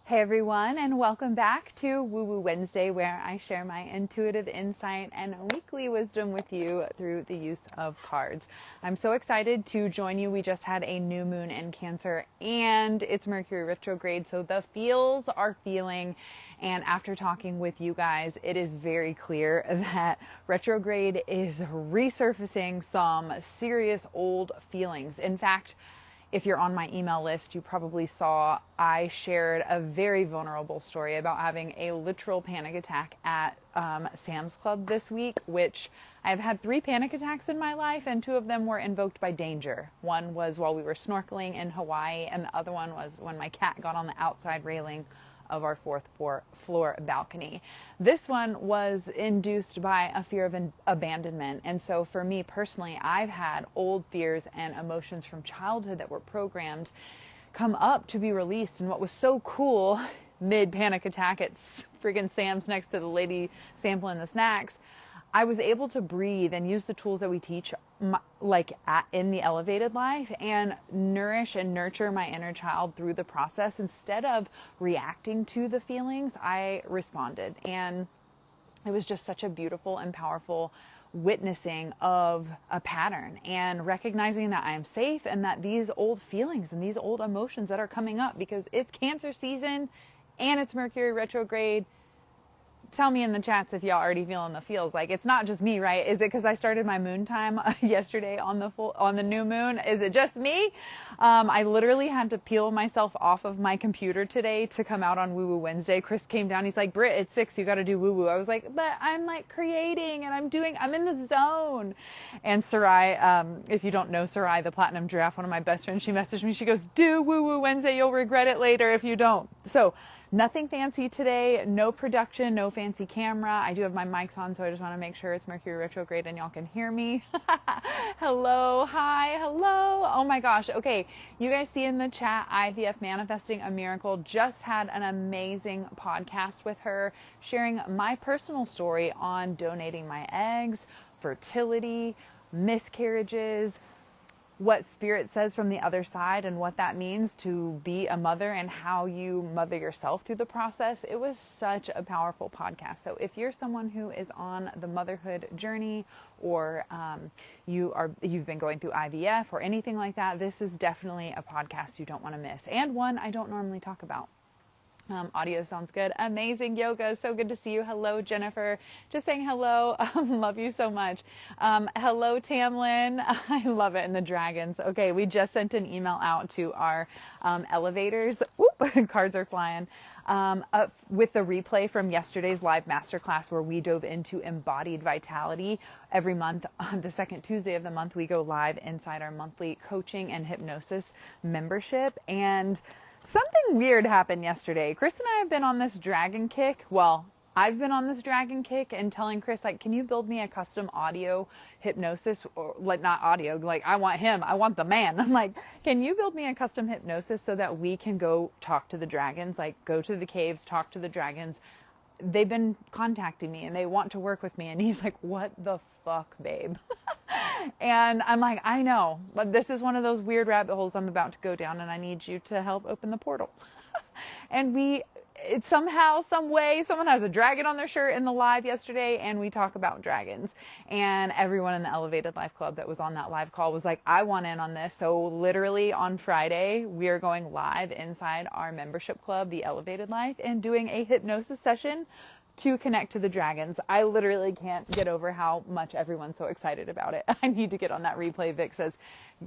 Hey everyone, and welcome back to Woo Woo Wednesday, where I share my intuitive insight and weekly wisdom with you through the use of cards. I'm so excited to join you. We just had a new moon in Cancer and it's Mercury Retrograde, so the feels are feeling. And after talking with you guys, it is very clear that retrograde is resurfacing some serious old feelings. In fact, if you're on my email list, you probably saw I shared a very vulnerable story about having a literal panic attack at Sam's Club this week, which I've had 3 panic attacks in my life, and 2 of them were invoked by danger. One was while we were snorkeling in Hawaii, and the other one was when my cat got on the outside railing of our 4th floor balcony. This one was induced by a fear of abandonment. And so for me personally, I've had old fears and emotions from childhood that were programmed come up to be released. And what was so cool mid panic attack at friggin' Sam's next to the lady sampling the snacks, I was able to breathe and use the tools that we teach in the elevated life and nourish and nurture my inner child through the process. Instead of reacting to the feelings, I responded. And it was just such a beautiful and powerful witnessing of a pattern and recognizing that I am safe and that these old feelings and these old emotions that are coming up, because it's Cancer season and it's Mercury retrograde. Tell me in the chats if y'all already feeling the feels. Like, it's not just me, right? Is it because I started my moon time yesterday on the new moon? Is it just me? I literally had to peel myself off of my computer today to come out on Woo Woo Wednesday. Chris came down. He's like, Brit, it's 6. You got to do woo woo. I was like, but I'm like creating and I'm in the zone. And Sarai, if you don't know Sarai, the platinum giraffe, one of my best friends, she messaged me. She goes, do Woo Woo Wednesday. You'll regret it later if you don't. So nothing fancy today, no production, no fancy camera. I do have my mics on, so I just want to make sure it's Mercury retrograde and y'all can hear me. Hello, hi, hello. Oh my gosh. Okay, you guys see in the chat, IVF Manifesting a Miracle just had an amazing podcast with her, sharing my personal story on donating my eggs, fertility, miscarriages, what spirit says from the other side and what that means to be a mother and how you mother yourself through the process. It was such a powerful podcast. So if you're someone who is on the motherhood journey, or you've been going through IVF or anything like that, this is definitely a podcast you don't want to miss, and one I don't normally talk about. Audio sounds good. Amazing yoga. So good to see you. Hello, Jennifer. Just saying hello. Love you so much. Hello, Tamlin. I love it. And the dragons. Okay, we just sent an email out to our elevators. Whoop, cards are flying. With the replay from yesterday's live masterclass where we dove into embodied vitality. Every month, on the second Tuesday of the month, we go live inside our monthly coaching and hypnosis membership. And something weird happened yesterday. Chris and I have been on this dragon kick. Well, I've been on this dragon kick and telling Chris, like, can you build me a custom audio hypnosis, or like not audio, like I want him, I want the man. I'm like, can you build me a custom hypnosis so that we can go talk to the dragons, like go to the caves, talk to the dragons. They've been contacting me and they want to work with me. And he's like, what the fuck, babe? And I'm like, I know, but this is one of those weird rabbit holes I'm about to go down and I need you to help open the portal. And it's somehow, some way, someone has a dragon on their shirt in the live yesterday and we talk about dragons. And everyone in the Elevated Life Club that was on that live call was like, I want in on this. So literally on Friday, we are going live inside our membership club, the Elevated Life, and doing a hypnosis session to connect to the dragons. I literally can't get over how much everyone's so excited about it. I need to get on that replay. Vic says,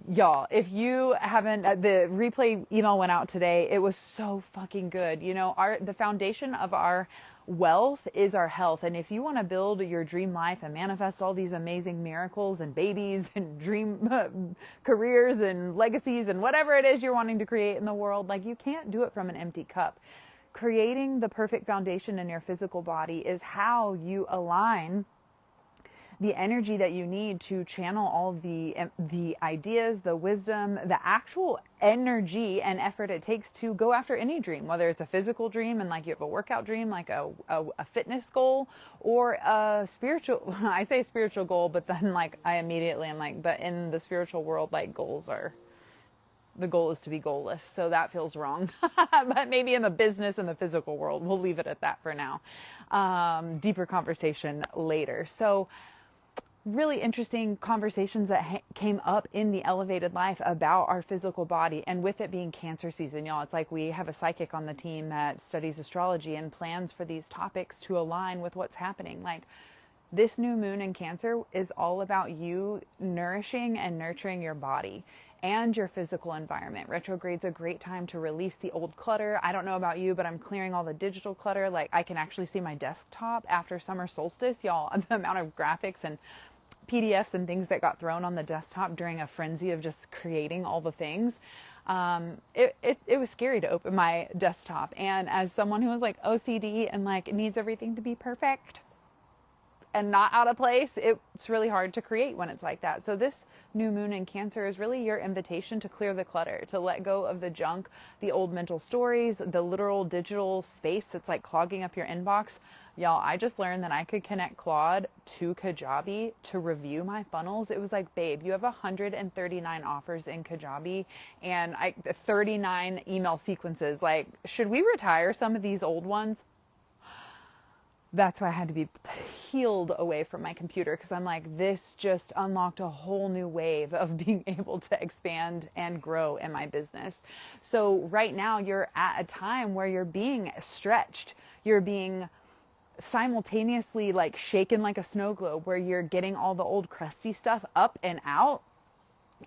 y'all, if you haven't, the replay email went out today. It was so fucking good. You know, the foundation of our wealth is our health. And if you want to build your dream life and manifest all these amazing miracles and babies and dream careers and legacies and whatever it is you're wanting to create in the world, like, you can't do it from an empty cup. Creating the perfect foundation in your physical body is how you align the energy that you need to channel all the ideas, the wisdom, the actual energy and effort it takes to go after any dream, whether it's a physical dream and like you have a workout dream, like a fitness goal, or a spiritual, I say spiritual goal, but then like I immediately am like, but in the spiritual world, like goals are the goal is to be goalless. So that feels wrong. But maybe in the business and the physical world, we'll leave it at that for now. Deeper conversation later. So really interesting conversations that came up in the elevated life about our physical body, and with it being Cancer season, y'all, it's like we have a psychic on the team that studies astrology and plans for these topics to align with what's happening. Like, this new moon in Cancer is all about you nourishing and nurturing your body and your physical environment. Retrograde's a great time to release the old clutter. I don't know about you, but I'm clearing all the digital clutter. Like, I can actually see my desktop after summer solstice, y'all. The amount of graphics and PDFs and things that got thrown on the desktop during a frenzy of just creating all the things. It was scary to open my desktop. And as someone who was like OCD and like needs everything to be perfect and not out of place, it's really hard to create when it's like that. So this new moon in Cancer is really your invitation to clear the clutter, to let go of the junk, the old mental stories, the literal digital space that's like clogging up your inbox. Y'all, I just learned that I could connect Claude to Kajabi to review my funnels. It was like, babe, you have 139 offers in Kajabi and 39 email sequences. Like, should we retire some of these old ones? That's why I had to be peeled away from my computer, because I'm like, this just unlocked a whole new wave of being able to expand and grow in my business. So right now you're at a time where you're being stretched. You're being simultaneously like shaken like a snow globe, where you're getting all the old crusty stuff up and out.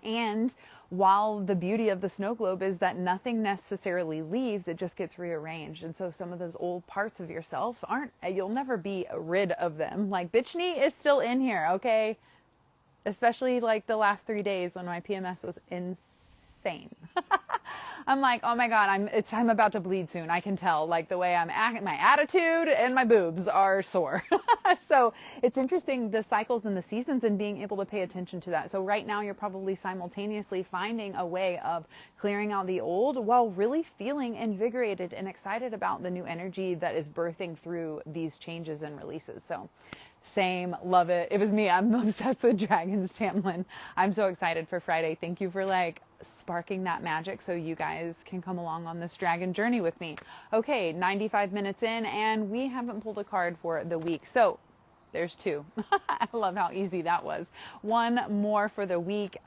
And while the beauty of the snow globe is that nothing necessarily leaves, it just gets rearranged. And so some of those old parts of yourself you'll never be rid of them. Like, bitch-knee is still in here, okay? Especially like the last 3 days when my PMS was insane. I'm like, oh my God, I'm about to bleed soon. I can tell, like, the way I'm acting, my attitude and my boobs are sore. So it's interesting, the cycles and the seasons, and being able to pay attention to that. So right now you're probably simultaneously finding a way of clearing out the old while really feeling invigorated and excited about the new energy that is birthing through these changes and releases. So same, love it. It was me. I'm obsessed with dragons, Tamlin. I'm so excited for Friday. Thank you for like sparking that magic so you guys can come along on this dragon journey with me. Okay, 95 minutes in and we haven't pulled a card for the week. So there's two. I love how easy that was. One more for the week.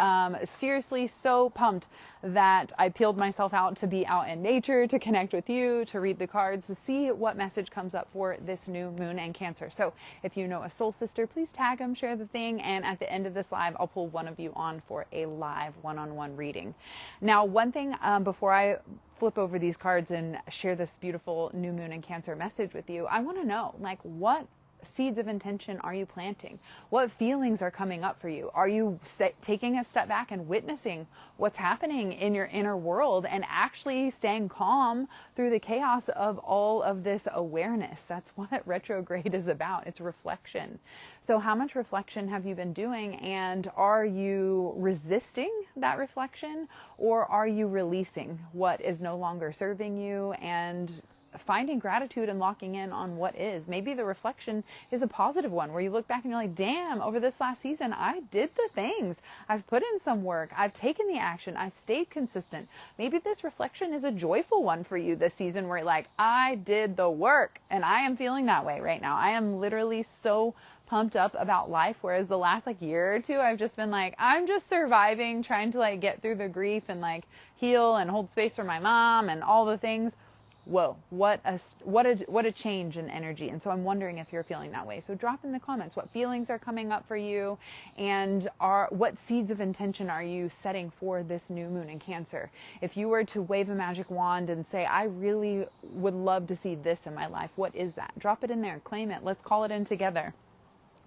Seriously, so pumped that I peeled myself out to be out in nature, to connect with you, to read the cards, to see what message comes up for this new moon in Cancer. So if you know a soul sister, please tag them, share the thing, and at the end of this live, I'll pull one of you on for a live one-on-one reading. Now, one thing before I flip over these cards and share this beautiful new moon in Cancer message with you, I want to know, like, what seeds of intention are you planting? What feelings are coming up for you? Are you taking a step back and witnessing what's happening in your inner world and actually staying calm through the chaos of all of this awareness? That's what retrograde is about. It's reflection. So how much reflection have you been doing, and are you resisting that reflection, or are you releasing what is no longer serving you and finding gratitude and locking in on what is? Maybe the reflection is a positive one, where you look back and you're like, damn, over this last season, I did the things. I've put in some work. I've taken the action. I've stayed consistent. Maybe this reflection is a joyful one for you this season, where you're like, I did the work. And I am feeling that way right now. I am literally so pumped up about life, whereas the last like year or two, I've just been like, I'm just surviving, trying to like get through the grief and like heal and hold space for my mom and all the things. Whoa, what a change in energy. And so I'm wondering if you're feeling that way. So drop in the comments what feelings are coming up for you, and what seeds of intention are you setting for this new moon in Cancer? If you were to wave a magic wand and say, I really would love to see this in my life, what is that? Drop it in there, claim it. Let's call it in together.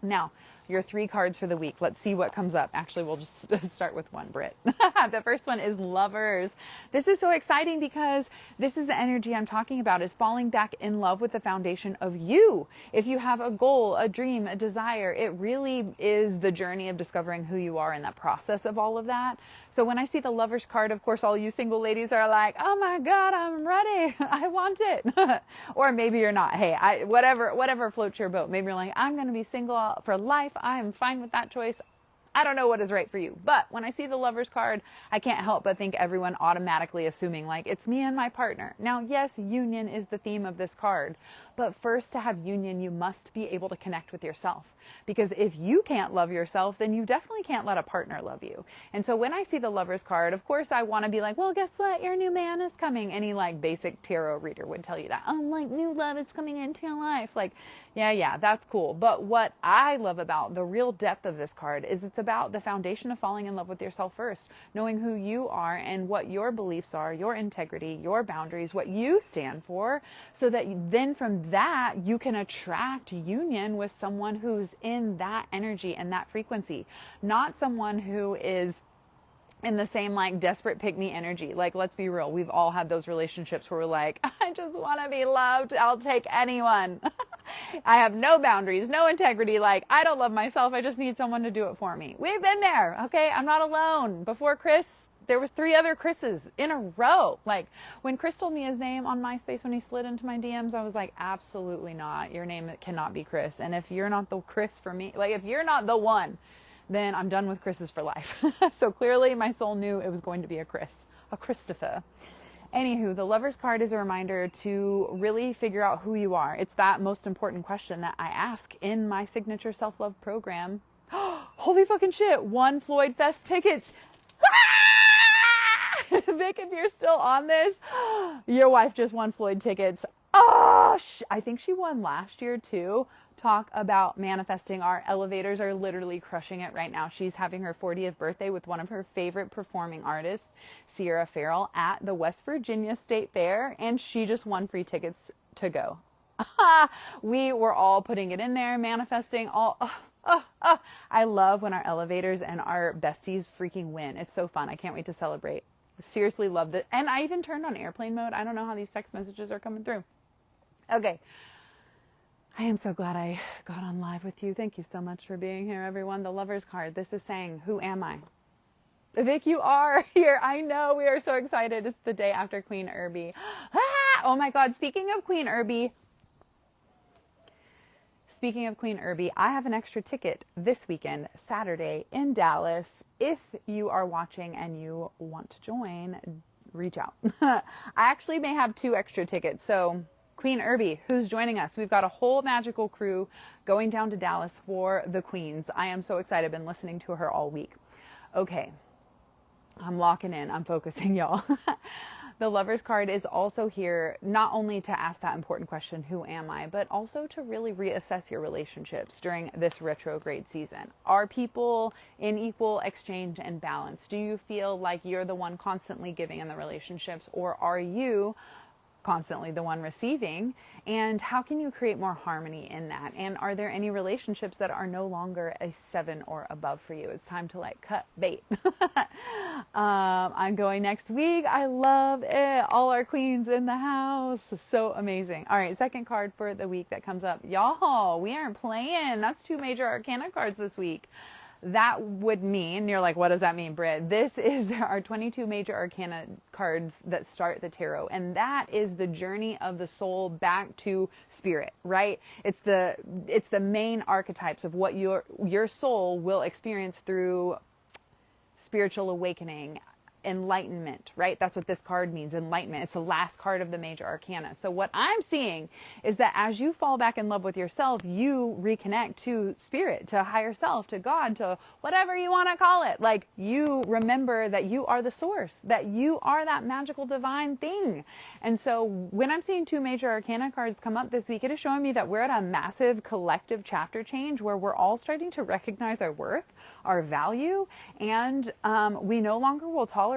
Now, your 3 cards for the week. Let's see what comes up. Actually, we'll just start with one, Brit. The first one is Lovers. This is so exciting because this is the energy I'm talking about, is falling back in love with the foundation of you. If you have a goal, a dream, a desire, it really is the journey of discovering who you are in that process of all of that. So when I see the Lovers card, of course, all you single ladies are like, oh my God, I'm ready. I want it. Or maybe you're not. Hey, whatever floats your boat. Maybe you're like, I'm going to be single for life. I am fine with that choice. I don't know what is right for you. But when I see the Lovers card, I can't help but think everyone automatically assuming like it's me and my partner. Now, yes, union is the theme of this card, but first to have union, you must be able to connect with yourself. Because if you can't love yourself, then you definitely can't let a partner love you. And so when I see the Lovers card, of course I want to be like, well, guess what? Your new man is coming. Any like basic tarot reader would tell you that. Oh, like new love is coming into your life. Like, yeah, that's cool. But what I love about the real depth of this card is it's about the foundation of falling in love with yourself first, knowing who you are and what your beliefs are, your integrity, your boundaries, what you stand for, so that then from that you can attract union with someone who's in that energy and that frequency, not someone who is in the same like desperate pick me energy. Like, let's be real. We've all had those relationships where we're like, I just want to be loved. I'll take anyone. I have no boundaries, no integrity. Like, I don't love myself. I just need someone to do it for me. We've been there. Okay. I'm not alone. Before Chris, there was 3 other Chris's in a row. Like when Chris told me his name on MySpace, when he slid into my DMs, I was like, absolutely not. Your name cannot be Chris. And if you're not the Chris for me, like if you're not the one, then I'm done with Chris's for life. So clearly my soul knew it was going to be a Chris, a Christopher. Anywho, the Lovers card is a reminder to really figure out who you are. It's that most important question that I ask in my signature self-love program. Holy fucking shit. 1 Floyd Fest tickets. Vic, if you're still on this, your wife just won Floyd tickets. Oh, I think she won last year too. Talk about manifesting. Our elevators are literally crushing it right now. She's having her 40th birthday with one of her favorite performing artists, Sierra Farrell, at the West Virginia State Fair, and she just won free tickets to go. We were all putting it in there, manifesting all. I love when our elevators and our besties freaking win. It's so fun. I can't wait to celebrate. Seriously loved it. And I even turned on airplane mode. I don't know how these text messages are coming through. Okay. I am so glad I got on live with you. Thank you so much for being here, everyone. The Lovers card. This is saying, who am I? Vic, you are here. I know. We are so excited. It's the day after Queen Irby. Oh my God. Speaking of Queen Irby, I have an extra ticket this weekend, Saturday in Dallas. If you are watching and you want to join, reach out. I actually may have 2 extra tickets. So Queen Irby, who's joining us. We've got a whole magical crew going down to Dallas for the Queens. I am so excited. I've been listening to her all week. Okay. I'm locking in. I'm focusing, y'all. The Lovers card is also here not only to ask that important question, who am I, but also to really reassess your relationships during this retrograde season. Are people in equal exchange and balance? Do you feel like you're the one constantly giving in the relationships, or are you constantly the one receiving? And how can you create more harmony in that? And are there any relationships that are no longer a 7 or above for you? It's time to like cut bait. I'm going next week. I love it. All our queens in the house. So amazing. All right. Second card for the week that comes up. Y'all, we aren't playing. That's 2 major arcana cards this week. That would mean, you're like, what does that mean, Brit? There are 22 major arcana cards that start the tarot. And that is the journey of the soul back to spirit, right? It's the main archetypes of what your soul will experience through spiritual awakening, enlightenment, right? That's what this card means, enlightenment. It's the last card of the major arcana. So what I'm seeing is that as you fall back in love with yourself, you reconnect to spirit, to higher self, to God, to whatever you want to call it. Like, you remember that you are the source, that you are that magical divine thing. And so when I'm seeing 2 major arcana cards come up this week, it is showing me that we're at a massive collective chapter change where we're all starting to recognize our worth, our value, and we no longer will tolerate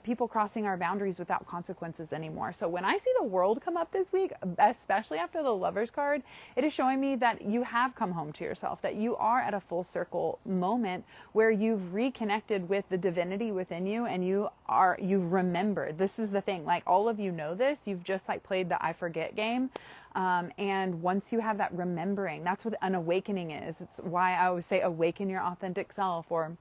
people crossing our boundaries without consequences anymore. So when I see the World come up this week, especially after the Lovers card, it is showing me that you have come home to yourself, that you are at a full circle moment where you've reconnected with the divinity within you, and you've remembered. This is the thing, like, all of you know this, you've just like played the I forget game. And once you have that remembering, that's what an awakening is. It's why I always say awaken your authentic self, or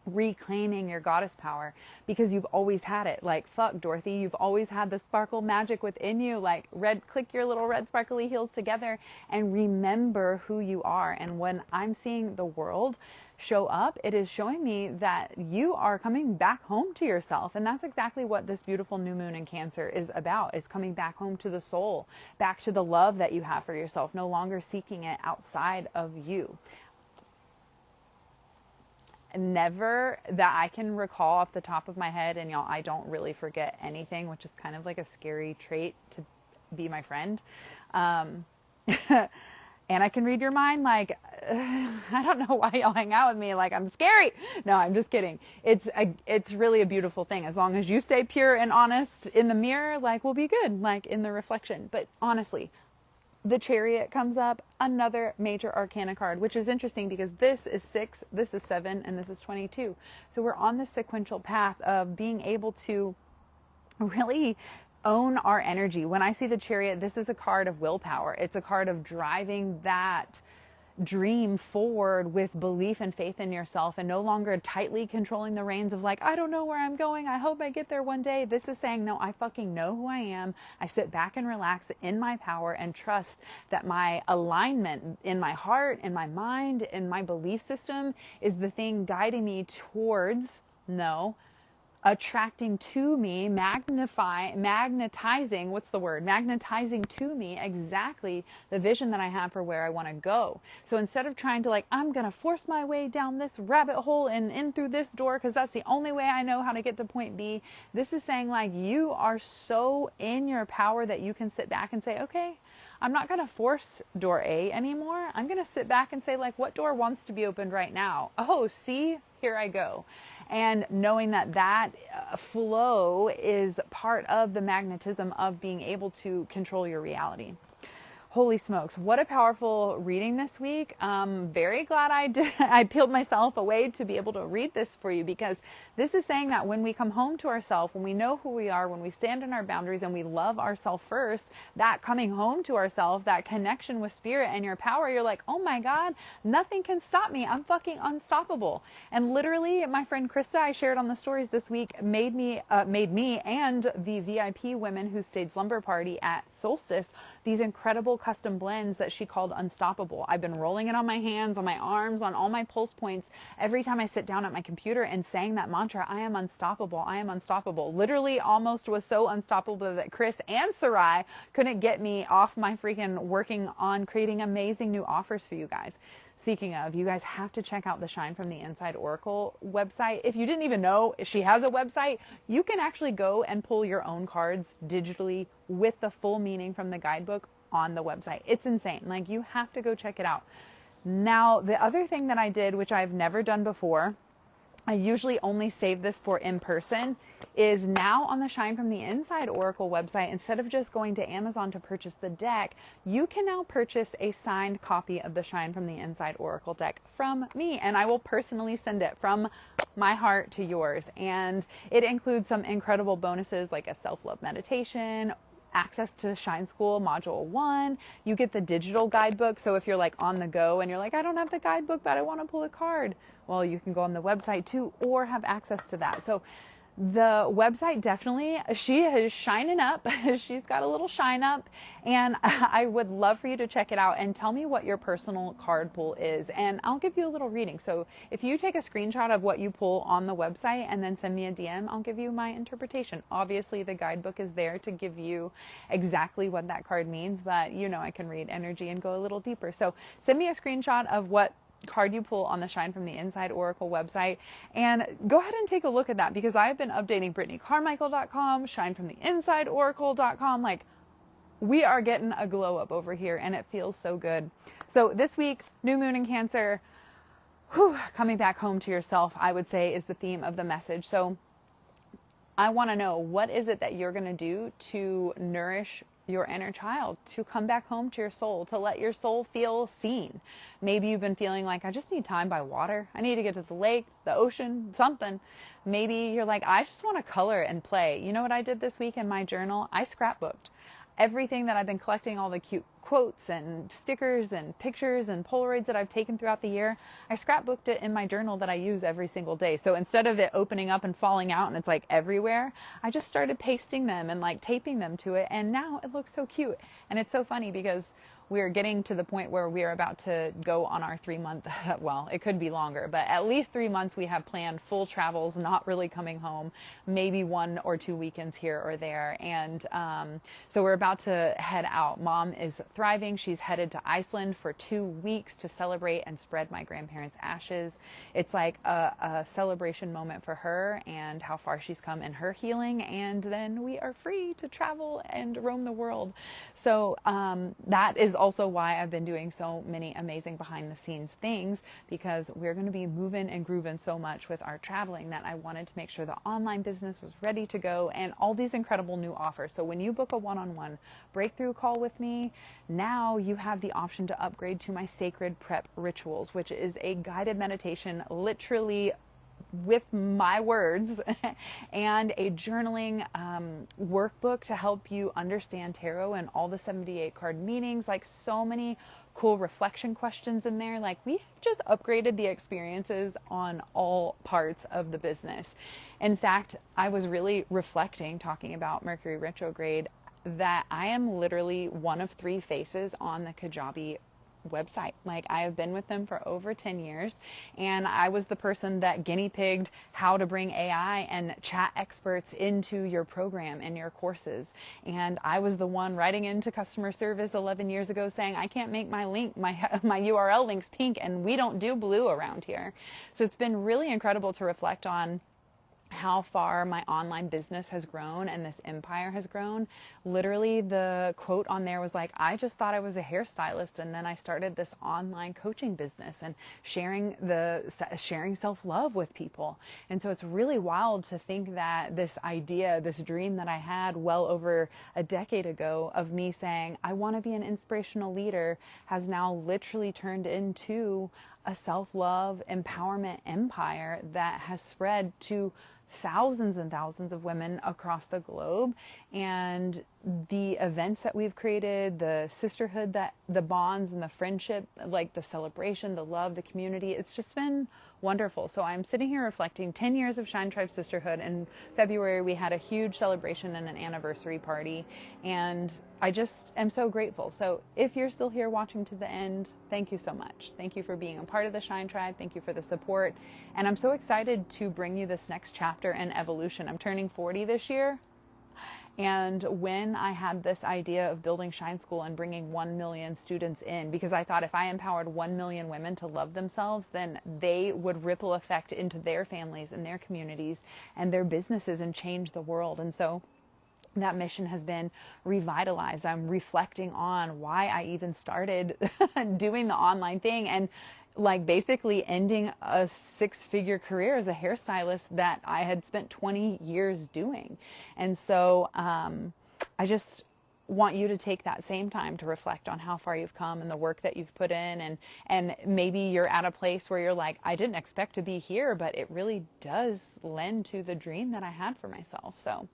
reclaiming your goddess power, because you've always had it. Like, fuck, Dorothy, you've always had the sparkle magic within you. Like, click your little red sparkly heels together and remember who you are. And when I'm seeing the world show up, it is showing me that you are coming back home to yourself. And that's exactly what this beautiful new moon in Cancer is about, is coming back home to the soul, back to the love that you have for yourself, no longer seeking it outside of you. Never that I can recall off the top of my head, and y'all, I don't really forget anything, which is kind of like a scary trait to be my friend. And I can read your mind. Like, I don't know why y'all hang out with me like I'm scary. No, I'm just kidding. It's really a beautiful thing. As long as you stay pure and honest in the mirror, like, we'll be good, like in the reflection. But honestly, the Chariot comes up, another major arcana card, which is interesting because this is 6, this is 7, and this is 22. So we're on this sequential path of being able to really own our energy. When I see the Chariot, this is a card of willpower. It's a card of driving that dream forward with belief and faith in yourself, and no longer tightly controlling the reins of like, I don't know where I'm going, I hope I get there one day. This is saying, no, I fucking know who I am. I sit back and relax in my power and trust that my alignment in my heart, in my mind, in my belief system is the thing guiding me towards, attracting to me, magnetizing, magnetizing to me exactly the vision that I have for where I want to go. So instead of trying to like, I'm going to force my way down this rabbit hole and in through this door because that's the only way I know how to get to point B, this is saying like, you are so in your power that you can sit back and say, okay, I'm not going to force door A anymore. I'm going to sit back and say like, what door wants to be opened right now? Oh, see, here I go. And knowing that that flow is part of the magnetism of being able to control your reality. Holy smokes, what a powerful reading this week. Very glad I peeled myself away to be able to read this for you, because this is saying that when we come home to ourselves, when we know who we are, when we stand in our boundaries and we love ourselves first, that coming home to ourselves, that connection with spirit and your power, you're like, oh my God, nothing can stop me. I'm fucking unstoppable. And literally, my friend Krista, I shared on the stories this week, made me and the VIP women who stayed slumber party at Solstice these incredible custom blends that she called Unstoppable. I've been rolling it on my hands, on my arms, on all my pulse points every time I sit down at my computer and saying that mantra, I am unstoppable, I am unstoppable. Literally almost was so unstoppable that Chris and Sarai couldn't get me off my freaking working on creating amazing new offers for you guys. Speaking of, you guys have to check out the Shine from the Inside Oracle website. If you didn't even know she has a website, you can actually go and pull your own cards digitally with the full meaning from the guidebook on the website. It's insane. Like, you have to go check it out. Now, the other thing that I did, which I've never done before, I usually only save this for in person, is now on the Shine from the Inside Oracle website, instead of just going to Amazon to purchase the deck, you can now purchase a signed copy of the Shine from the Inside Oracle deck from me, and I will personally send it from my heart to yours. And it includes some incredible bonuses like a self-love meditation, access to Shine School Module 1. You get the digital guidebook. So if you're like on the go and you're like, I don't have the guidebook, but I want to pull a card, well, you can go on the website too, or have access to that. So the website definitely, she is shining up. She's got a little shine up, and I would love for you to check it out and tell me what your personal card pull is, and I'll give you a little reading. So if you take a screenshot of what you pull on the website and then send me a DM, I'll give you my interpretation. Obviously, the guidebook is there to give you exactly what that card means, but you know I can read energy and go a little deeper. So send me a screenshot of what card you pull on the Shine from the Inside Oracle website, and go ahead and take a look at that, because I've been updating BrittanyCarmichael.com, ShineFromTheInsideOracle.com. Like, we are getting a glow up over here, and it feels so good. So this week, new moon in Cancer, coming back home to yourself, I would say, is the theme of the message. So I want to know, what is it that you're going to do to nourish your inner child, to come back home to your soul, to let your soul feel seen? Maybe you've been feeling like, I just need time by water. I need to get to the lake, the ocean, something. Maybe you're like, I just want to color and play. You know what I did this week in my journal? I scrapbooked everything that I've been collecting, all the cute quotes and stickers and pictures and Polaroids that I've taken throughout the year. I scrapbooked it in my journal that I use every single day. So instead of it opening up and falling out and it's like everywhere, I just started pasting them and like taping them to it. And now it looks so cute. And it's so funny because we're getting to the point where we are about to go on our 3-month, well, it could be longer, but at least 3 months we have planned, full travels, not really coming home, maybe 1 or 2 weekends here or there. And so we're about to head out. Mom is thriving. She's headed to Iceland for 2 weeks to celebrate and spread my grandparents' ashes. It's like a celebration moment for her and how far she's come in her healing. And then we are free to travel and roam the world. So that is also why I've been doing so many amazing behind the scenes things, because we're going to be moving and grooving so much with our traveling that I wanted to make sure the online business was ready to go and all these incredible new offers. So when you book a one-on-one breakthrough call with me, now you have the option to upgrade to my sacred prep rituals, which is a guided meditation, literally with my words, and a journaling workbook to help you understand tarot and all the 78 card meanings. Like, so many cool reflection questions in there. Like, we just upgraded the experiences on all parts of the business. In fact, I was really reflecting, talking about Mercury Retrograde, that I am literally one of 3 faces on the Kajabi website. Like, I have been with them for over 10 years, and I was the person that guinea pigged how to bring AI and chat experts into your program and your courses. And I was the one writing into customer service 11 years ago saying, I can't make my link, my URL links pink, and we don't do blue around here. So it's been really incredible to reflect on how far my online business has grown and this empire has grown. Literally, the quote on there was like, I just thought I was a hairstylist, and then I started this online coaching business and sharing self-love with people. And so it's really wild to think that this idea, this dream that I had well over a decade ago of me saying, I want to be an inspirational leader, has now literally turned into a self-love empowerment empire that has spread to thousands and thousands of women across the globe. And the events that we've created, the sisterhood, that the bonds and the friendship, like the celebration, the love, the community, it's just been wonderful. So I'm sitting here reflecting 10 years of Shine Tribe Sisterhood. In February, we had a huge celebration and an anniversary party, and I just am so grateful. So if you're still here watching to the end, thank you so much. Thank you for being a part of the Shine Tribe. Thank you for the support. And I'm so excited to bring you this next chapter in evolution. I'm turning 40 this year. And when I had this idea of building Shine School and bringing 1 million students in, because I thought if I empowered 1 million women to love themselves, then they would ripple effect into their families and their communities and their businesses and change the world. And so that mission has been revitalized. I'm reflecting on why I even started doing the online thing, and like basically ending a 6-figure career as a hairstylist that I had spent 20 years doing. And so I just want you to take that same time to reflect on how far you've come and the work that you've put in. And maybe you're at a place where you're like, I didn't expect to be here, but it really does lend to the dream that I had for myself. So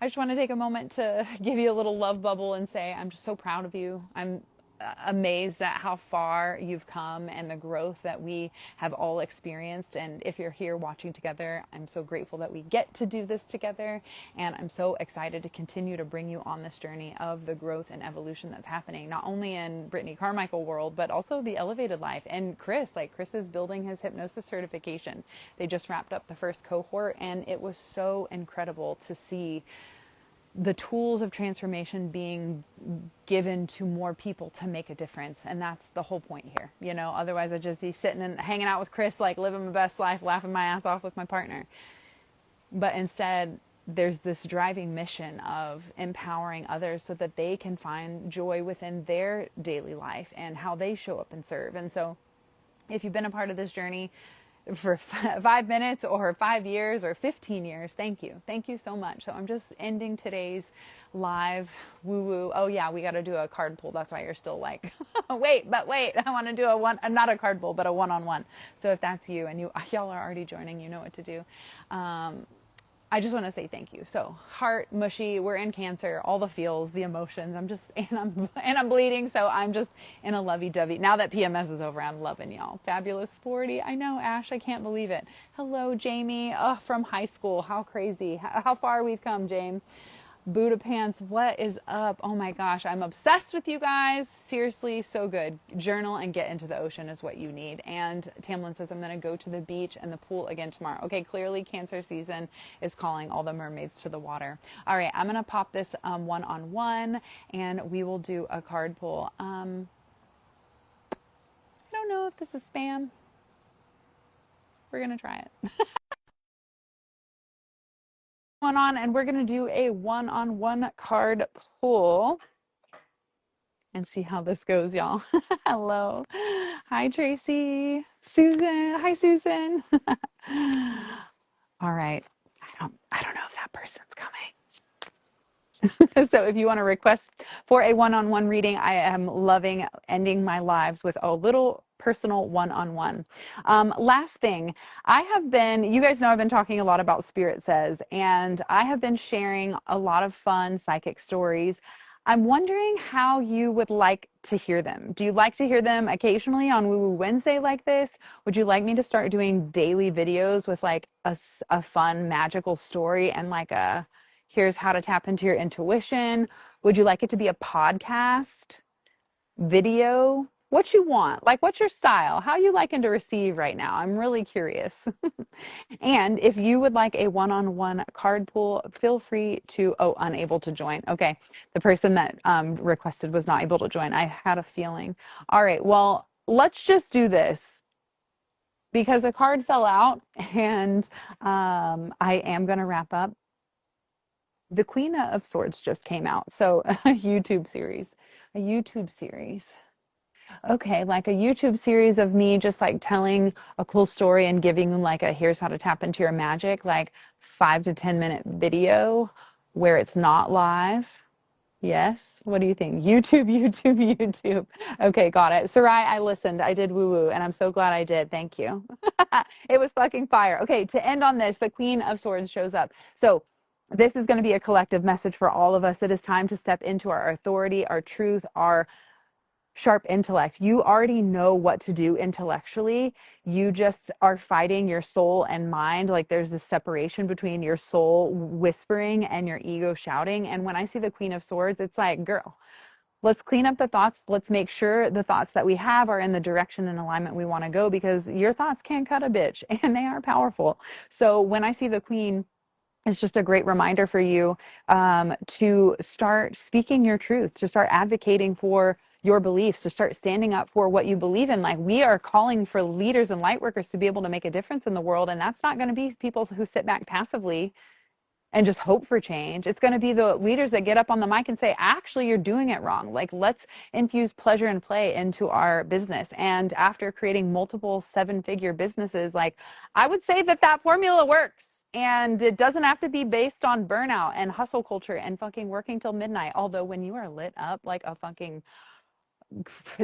I just want to take a moment to give you a little love bubble and say, I'm just so proud of you. I'm amazed at how far you've come and the growth that we have all experienced. And if you're here watching together, I'm so grateful that we get to do this together. And I'm so excited to continue to bring you on this journey of the growth and evolution that's happening, not only in Brittany Carmichael world, but also the elevated life. And Chris is building his hypnosis certification. They just wrapped up the first cohort, and it was so incredible to see the tools of transformation being given to more people to make a difference. And that's the whole point here. You know, otherwise I'd just be sitting and hanging out with Chris, like living my best life, laughing my ass off with my partner. But instead, there's this driving mission of empowering others so that they can find joy within their daily life and how they show up and serve. And so if you've been a part of this journey for 5 minutes or 5 years or 15 years, thank you. Thank you so much. So I'm just ending today's live woo-woo. Oh yeah, we got to do a card pull. That's why you're still like, wait, I want to do not a card pull, but a one-on-one. So if that's you and y'all are already joining, you know what to do. I just want to say thank you. So heart, mushy, we're in Cancer, all the feels, the emotions. I'm bleeding. So I'm just in a lovey-dovey. Now that PMS is over, I'm loving y'all. Fabulous 40. I know, Ash, I can't believe it. Hello, Jamie. Oh, from high school. How crazy. How far we've come, Jamie. Buddha pants, what is up? Oh my gosh, I'm obsessed with you guys. Seriously, so good. Journal and get into the ocean is what you need. And Tamlin says, I'm going to go to the beach and the pool again tomorrow. Okay, clearly Cancer season is calling all the mermaids to the water. All right, I'm going to pop this one-on-one and we will do a card pull. I don't know if this is spam. We're going to try it. On and we're going to do a one-on-one card pull and see how this goes, y'all. Hello. Hi, Tracy. Susan. Hi, Susan. All right. I don't know if that person's coming. So if you want to request for a one-on-one reading, I am loving ending my lives with a little personal one-on-one. Last thing, you guys know I've been talking a lot about Spirit Says, and I have been sharing a lot of fun psychic stories. I'm wondering how you would like to hear them. Do you like to hear them occasionally on Woo Woo Wednesday like this? Would you like me to start doing daily videos with like a fun magical story and like here's how to tap into your intuition? Would you like it to be a podcast, video? What you want? Like, what's your style? How you liking to receive right now? I'm really curious. And if you would like a one-on-one card pull, feel free to, unable to join. Okay, the person that requested was not able to join. I had a feeling. All right, well, let's just do this because a card fell out and I am going to wrap up. The Queen of Swords just came out, so a YouTube series. Okay, like a YouTube series of me just like telling a cool story and giving them like here's how to tap into your magic, like 5 to 10 minute video where it's not live. Yes. What do you think? YouTube. Okay, got it. Sarai, I listened. I did woo woo, and I'm so glad I did. Thank you. It was fucking fire. Okay, to end on this, the Queen of Swords shows up. So this is going to be a collective message for all of us. It is time to step into our authority, our truth, our sharp intellect. You already know what to do intellectually. You just are fighting your soul and mind. Like there's this separation between your soul whispering and your ego shouting. And when I see the Queen of Swords, it's like, girl, let's clean up the thoughts. Let's make sure the thoughts that we have are in the direction and alignment we want to go, because your thoughts can cut a bitch and they are powerful. So when I see the Queen, it's just a great reminder for you to start speaking your truth, to start advocating for your beliefs, to start standing up for what you believe in. Like, we are calling for leaders and light workers to be able to make a difference in the world. And that's not going to be people who sit back passively and just hope for change. It's going to be the leaders that get up on the mic and say, actually, you're doing it wrong. Like, let's infuse pleasure and play into our business. And after creating multiple 7-figure businesses, like, I would say that formula works. And it doesn't have to be based on burnout and hustle culture and fucking working till midnight. Although when you are lit up like a fucking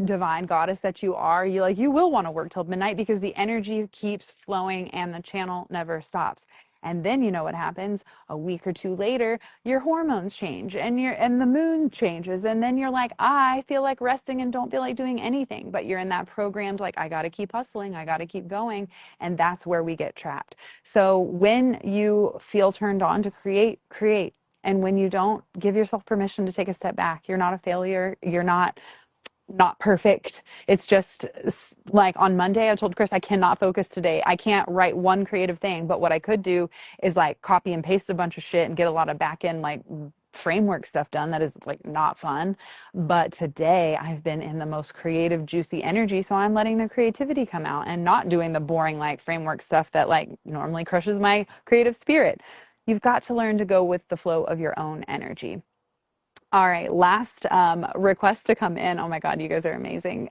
divine goddess that you are, you will want to work till midnight because the energy keeps flowing and the channel never stops. And then you know what happens a week or two later, your hormones change and the moon changes, and then you're like, I feel like resting and don't feel like doing anything. But you're in that programmed like, I got to keep hustling, I got to keep going. And that's where we get trapped. So when you feel turned on to create. And when you don't, give yourself permission to take a step back. You're not a failure. You're not perfect. It's just like on Monday, I told Chris, I cannot focus today. I can't write one creative thing, but what I could do is like copy and paste a bunch of shit and get a lot of back end like framework stuff done that is like not fun. But today I've been in the most creative, juicy energy. So I'm letting the creativity come out and not doing the boring like framework stuff that like normally crushes my creative spirit. You've got to learn to go with the flow of your own energy. All right, last request to come in. Oh my God, you guys are amazing.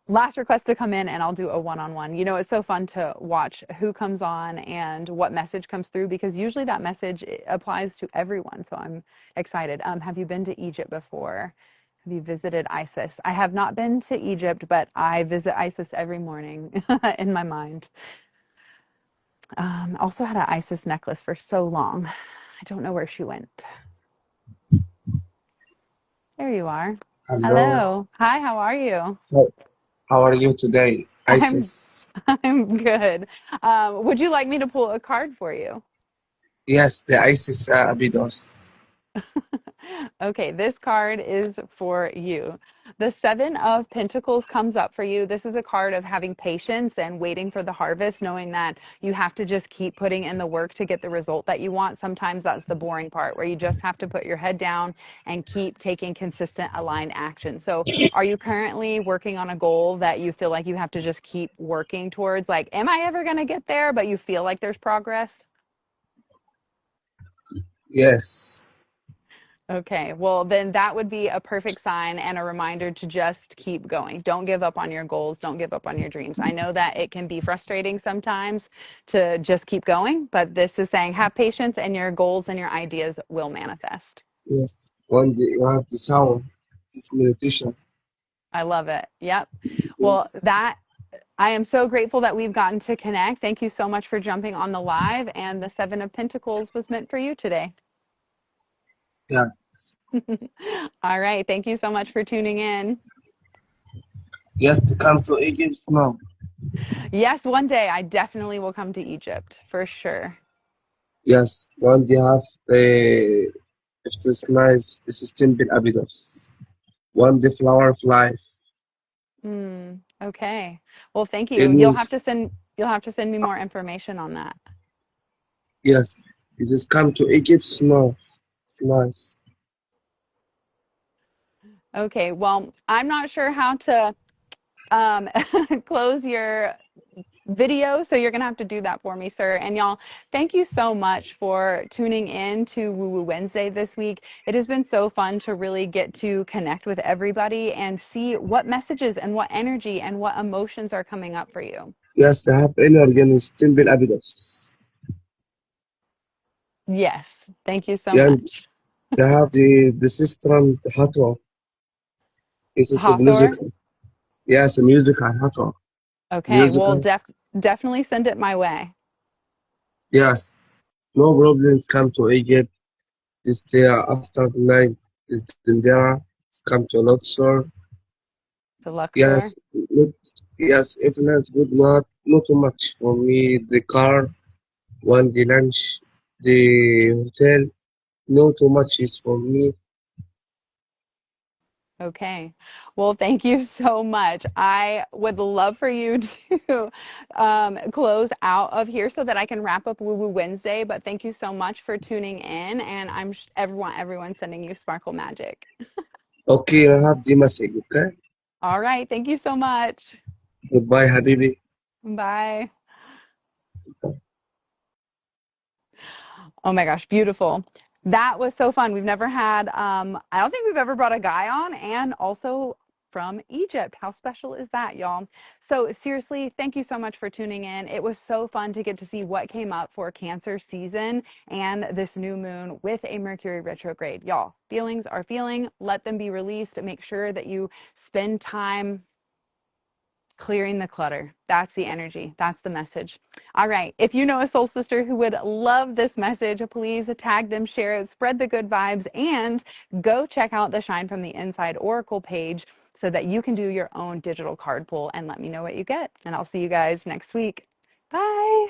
Last request to come in, and I'll do a one-on-one. You know, it's so fun to watch who comes on and what message comes through, because usually that message applies to everyone. So I'm excited. Have you been to Egypt before? Have you visited Isis? I have not been to Egypt, but I visit Isis every morning in my mind. Also had an Isis necklace for so long. I don't know where she went. There you are. Hello, Hello. Hi, how are you? how how are you today, I'm Isis? I'm good. Would you like me to pull a card for you? Yes, the Isis Abydos. Okay, this card is for you. The Seven of Pentacles comes up for you. This is a card of having patience and waiting for the harvest, knowing that you have to just keep putting in the work to get the result that you want. Sometimes that's the boring part where you just have to put your head down and keep taking consistent aligned action. So, are you currently working on a goal that you feel like you have to just keep working towards? Like, am I ever going to get there? But you feel like there's progress? Yes, Okay, well, then that would be a perfect sign and a reminder to just keep going. Don't give up on your goals. Don't give up on your dreams. I know that it can be frustrating sometimes to just keep going, but this is saying have patience and your goals and your ideas will manifest. yes. One day you have the sound, this meditation. I love it. Yep. Well, Yes, that I am so grateful that we've gotten to connect. Thank you so much for jumping on the live, and the Seven of Pentacles was meant for you today. yeah, All right. Thank you so much for tuning in. yes. To come to Egypt now. Yes, one day I definitely will come to Egypt for sure. Yes, one day have the if this nice. This is Temple Abydos. One day flower of life. Okay. Well, thank It you. means You'll have to send me more information on that. yes. This is come to Egypt now. It's nice. Okay. Well, I'm not sure how to um close your video, so you're gonna have to do that for me, sir. And y'all, thank you so much for tuning in to Woo Woo Wednesday this week. It has been so fun to really get to connect with everybody and see what messages and what energy and what emotions are coming up for you. Yes, they have energy in Temple Abydos. Yes. Thank you so Yeah, much. they have the system Hathor. This is a Hathor. musical. Yes, a musical Hathor. Okay. Well, Musical. definitely send it my way. Yes. No problems come to Egypt. This day after the night is Dindera. It's come to Luxor. The Yes, Luxor. not, yes, everything is good. Not too much for me. The car, one the lunch, the hotel. Not too much is for me. Okay. Well, thank you so much. I would love for you to close out of here so that I can wrap up Woo Woo Wednesday. But thank you so much for tuning in, and everyone sending you sparkle magic. Okay, I have the message. Okay. All right. Thank you so much. Goodbye, Habibi. Bye. Oh my gosh, beautiful. That was so fun. We've never had, I don't think we've ever brought a guy on and also from Egypt. How special is that, y'all? So, seriously, thank you so much for tuning in. It was so fun to get to see what came up for Cancer season and this new moon with a Mercury retrograde. Y'all, feelings are feeling, let them be released. Make sure that you spend time clearing the clutter. That's the energy. That's the message. All right. If you know a soul sister who would love this message, please tag them, share it, spread the good vibes, and go check out the Shine from the Inside Oracle page so that you can do your own digital card pull and let me know what you get. And I'll see you guys next week. Bye.